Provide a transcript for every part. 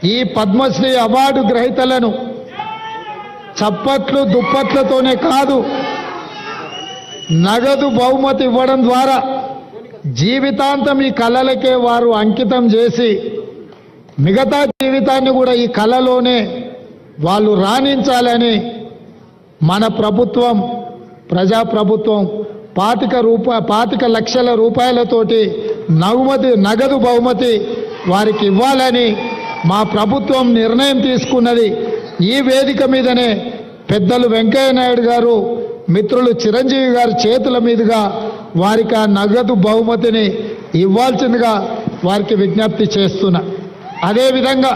ఈ పద్మశ్రీ అవార్డు గ్రహీతలను చప్పట్లు దుప్పట్లతోనే కాదు, నగదు బహుమతి ఇవ్వడం ద్వారా జీవితాంతం ఈ కళలకే వారు అంకితం చేసి మిగతా జీవితాన్ని కూడా ఈ కళలోనే వాళ్ళు రాణించాలని మన ప్రభుత్వం, ప్రజాప్రభుత్వం 25 లక్షల రూపాయలతోటి నగదు బహుమతి వారికి ఇవ్వాలని మా ప్రభుత్వం నిర్ణయం తీసుకున్నది. ఈ వేదిక మీదనే పెద్దలు వెంకయ్య నాయుడు గారు, మిత్రులు చిరంజీవి గారి చేతుల మీదుగా వారికి ఆ నగదు బహుమతిని ఇవ్వాల్సిందిగా వారికి విజ్ఞప్తి చేస్తున్నా. అదేవిధంగా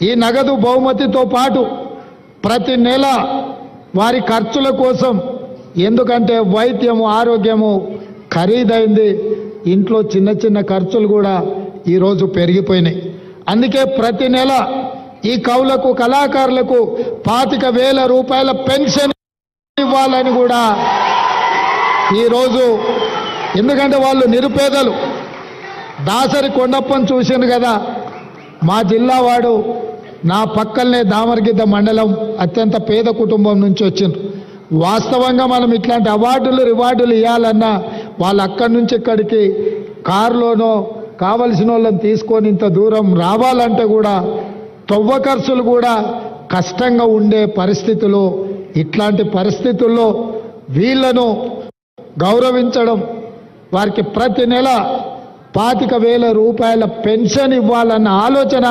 ఈ నగదు బహుమతితో పాటు ప్రతి నెల వారి ఖర్చుల కోసం, ఎందుకంటే వైద్యము ఆరోగ్యము ఖరీదైంది, ఇంట్లో చిన్న చిన్న ఖర్చులు కూడా ఈరోజు పెరిగిపోయినాయి. అందుకే ప్రతి నెల ఈ కవులకు కళాకారులకు 25,000 రూపాయల పెన్షన్ ఇవ్వాలని కూడా ఈరోజు, ఎందుకంటే వాళ్ళు నిరుపేదలు. దాసరి కొండప్పని చూశాను కదా, మా జిల్లా వాడు, నా పక్కనే దామరగిద్ద మండలం, అత్యంత పేద కుటుంబం నుంచి వచ్చిండ్రు. వాస్తవంగా మనం ఇట్లాంటి రివార్డులు ఇవ్వాలన్నా వాళ్ళు అక్కడి నుంచి ఇక్కడికి కారులోనో కావలసిన వాళ్ళని తీసుకొని ఇంత దూరం రావాలంటే కూడా తొవ్వ ఖర్చులు కూడా కష్టంగా ఉండే పరిస్థితులు. ఇట్లాంటి పరిస్థితుల్లో వీళ్లను గౌరవించడం, వారికి ప్రతి నెల 25,000 రూపాయల పెన్షన్ ఇవ్వాలన్న ఆలోచన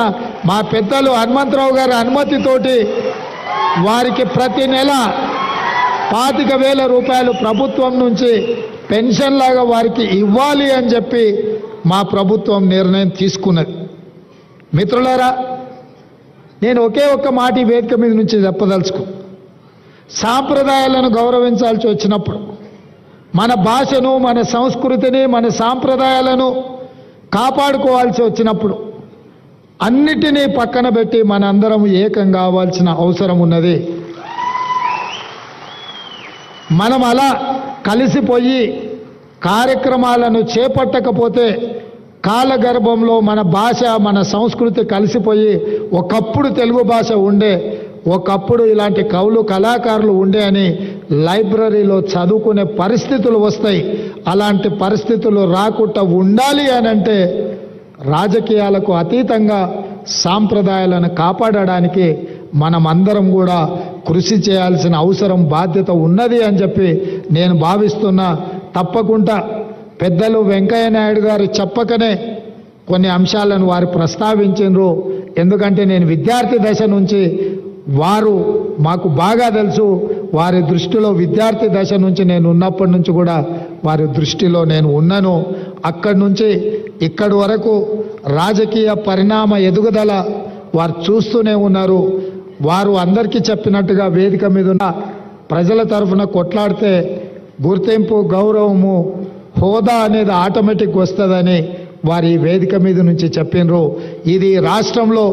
మా పెద్దలు హనుమంతరావు గారి అనుమతితోటి వారికి ప్రతి నెల 25,000 రూపాయలు ప్రభుత్వం నుంచి పెన్షన్ లాగా వారికి ఇవ్వాలి అని చెప్పి మా ప్రభుత్వం నిర్ణయం తీసుకున్నది. మిత్రులారా, నేను ఒకే ఒక్క మాట ఈ వేదిక మీద నుంచి చెప్పదలుచుకో. సాంప్రదాయాలను గౌరవించాల్సి వచ్చినప్పుడు, మన భాషను, మన సంస్కృతిని, మన సాంప్రదాయాలను కాపాడుకోవాల్సి వచ్చినప్పుడు అన్నిటినీ పక్కన పెట్టి మనందరం ఏకం కావాల్సిన అవసరం ఉన్నది. మనం అలా కలిసిపోయి కార్యక్రమాలను చేపట్టకపోతే కాలగర్భంలో మన భాష, మన సంస్కృతి కలిసిపోయి ఒకప్పుడు తెలుగు భాష ఉండే, ఒకప్పుడు ఇలాంటి కవులు కళాకారులు ఉండే అని లైబ్రరీలో చదువుకునే పరిస్థితులు వస్తాయి. అలాంటి పరిస్థితులు రాకుండా ఉండాలి అని అంటే రాజకీయాలకు అతీతంగా సాంప్రదాయాలను కాపాడడానికి మనమందరం కూడా కృషి చేయాల్సిన అవసరం, బాధ్యత ఉన్నది అని చెప్పి నేను భావిస్తున్నా. తప్పకుండా పెద్దలు వెంకయ్య నాయుడు గారు చెప్పకనే కొన్ని అంశాలను వారు ప్రస్తావించారు. ఎందుకంటే నేను విద్యార్థి దశ నుంచి, వారు మాకు బాగా తెలుసు, వారి దృష్టిలో విద్యార్థి దశ నుంచి నేను ఉన్నప్పటి నుంచి కూడా వారి దృష్టిలో నేను ఉన్నాను. అక్కడి నుంచి ఇక్కడి వరకు రాజకీయ పరిణామ ఎదుగుదల వారు చూస్తూనే ఉన్నారు. వారు అందరికీ చెప్పినట్టుగా వేదిక మీద ఉన్న ప్రజల తరఫున కొట్లాడితే గుర్తింపు, గౌరవము, హోదా అనేది ఆటోమేటిక్ వస్తుందని వారి వేదిక మీద నుంచి చెప్పినరు. ఇది రాష్ట్రంలో